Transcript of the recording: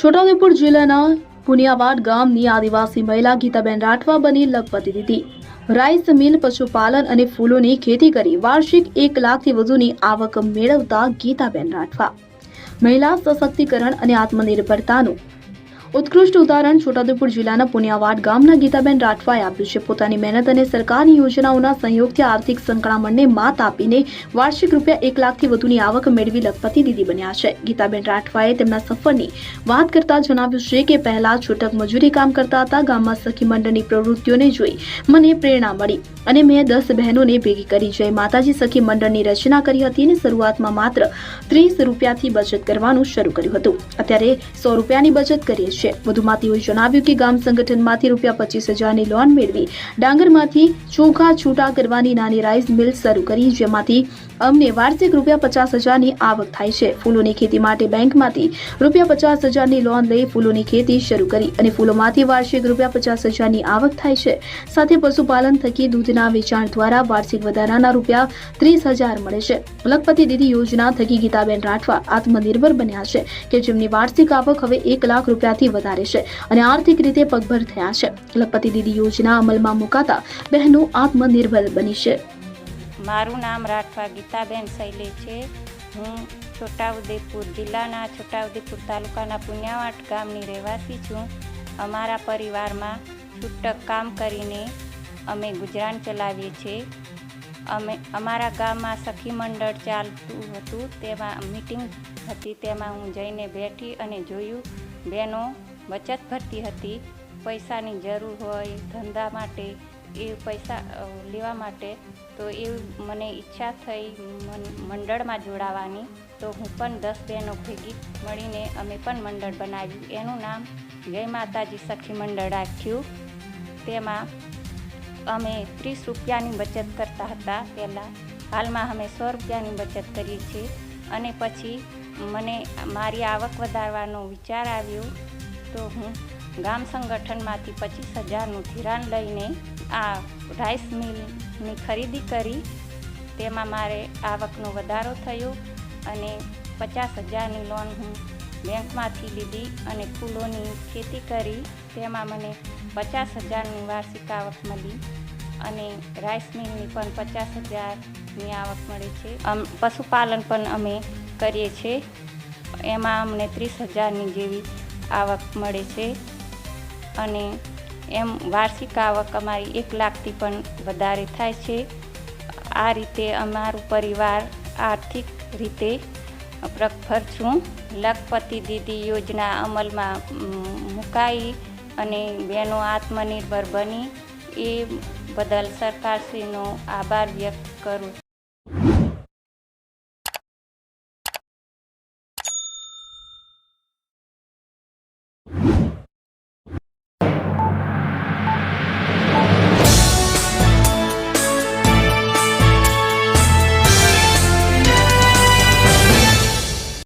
છોટાઉદેપુર જિલ્લાના પુનિયાવાડ ગામની આદિવાસી મહિલા ગીતાબેન રાઠવા બની લખપતિ દીદી। રાઈસ મિલ, પશુપાલન અને ફૂલોની ખેતી કરી વાર્ષિક 1 લાખથી વધુની આવક મેળવતા ગીતાબેન રાઠવા મહિલા સશક્તિકરણ અને આત્મનિર્ભરતાનું ઉત્કૃષ્ટ ઉદાહરણ છોટાઉદેપુર જિલ્લાના પુનિયાવાડ ગામના ગીતાબેન રાઠવાએ આપ્યું છે। પોતાની મહેનત અને સરકારની યોજનાઓના સહયોગથી આર્થિક સંકળામણને માત આપીને વાર્ષિક ₹1 લાખથી વધુની આવક મેળવી લખપતિ દીદી બન્યા છે। ગીતાબેન રાઠવાએ તેમના સફરની વાત કરતા જણાવ્યું છે કે પહેલા છૂટક મજૂરી કામ કરતા હતા। ગામમાં સખી મંડળની પ્રવૃત્તિઓને જોઈ મને પ્રેરણા મળી અને મેં 10 બહેનોને ભેગી કરી જય માતાજી સખી મંડળની રચના કરી હતી અને શરૂઆતમાં માત્ર ₹30થી બચત કરવાનું શરૂ કર્યું હતું। અત્યારે ₹100ની બચત કરીએ છીએ। વધુમાં તેઓએ જણાવ્યું કે ગામ સંગઠનમાંથી ₹25,000ની લોન મેળવી ડાંગરમાંથી ચોખા છૂટા કરવાની નાની રાઈસ મિલ શરૂ કરી, જેમાંથી અમને વાર્ષિક ₹50,000ની આવક થાય છે। ફૂલોની ખેતી માટે બેંકમાંથી ₹50,000ની લોન લઈ ફૂલોની ખેતી શરૂ કરી અને ફૂલોમાંથી વાર્ષિક ₹50,000ની આવક થાય છે। સાથે પશુપાલન થકી દૂધના વેચાણ દ્વારા વાર્ષિક વધારાના ₹30,000 મળે છે। લખપતિ દીદી યોજના થકી ગીતાબેન રાઠવા આત્મનિર્ભર બન્યા છે કે જેમની વાર્ષિક આવક હવે ₹1 લાખથી વધારે છે અને આર્થિક રીતે પગભર થયા છે। લખપતિ દીદી યોજના અમલમાં મુકાતા બહેનો આત્મનિર્ભર બની છે। મારું નામ રાઠવા ગીતાબેન શૈલેષ છે। હું છોટાઉદેપુર જિલ્લાના છોટાઉદેપુર તાલુકાના પુનિયાવાડ ગામની રહેવાસી છું। અમારા પરિવારમાં છૂટક કામ કરીને અમે ગુજરાન ચલાવીએ છીએ। અમારા ગામમાં સખી મંડળ ચાલતું હતું, તેમાં મીટિંગ હતી, તેમાં હું જઈને બેઠી અને જોયું બહેનો બચત ભરતી હતી। પૈસાની જરૂર હોય ધંધા માટે, એ પૈસા લેવા માટે, તો એવું મને ઈચ્છા થઈ મંડળમાં જોડાવાની। તો હું પણ 10 બહેનો ભેગી મળીને અમે પણ મંડળ બનાવ્યું। એનું નામ જય માતાજી સખી મંડળ રાખ્યું। તેમાં અમે ₹30ની બચત કરતા હતા પહેલાં, હાલમાં અમે ₹100ની બચત કરીએ છીએ। અને પછી મને મારી આવક વધારવાનો વિચાર આવ્યો, તો હું ગામ સંગઠનમાંથી ₹25,000નું ધિરાણ લઈને આ રાઈસ મિલની ખરીદી કરી। તેમાં મારે આવકનો વધારો થયો અને ₹50,000ની લોન હું બેંકમાંથી લીધી અને ફૂલોની ખેતી કરી। તેમાં મને ₹50,000ની વાર્ષિક આવક મળી અને રાઈસ મિલની પણ ₹50,000ની આવક મળે છે। પશુપાલન પણ અમે કરીએ છીએ, એમાં અમને ₹30,000ની જેવી આવક મળે છે અને એમ વાર્ષિક આવક અમારી ₹1 લાખથી પણ વધારે થાય છે। આ રીતે અમારું પરિવાર આર્થિક રીતે પગભર છું। લખપતિ દીદી યોજના અમલમાં મુકાઈ અને બહેનો આત્મનિર્ભર બની, એ બદલ સરકારશ્રીનો આભાર વ્યક્ત કરું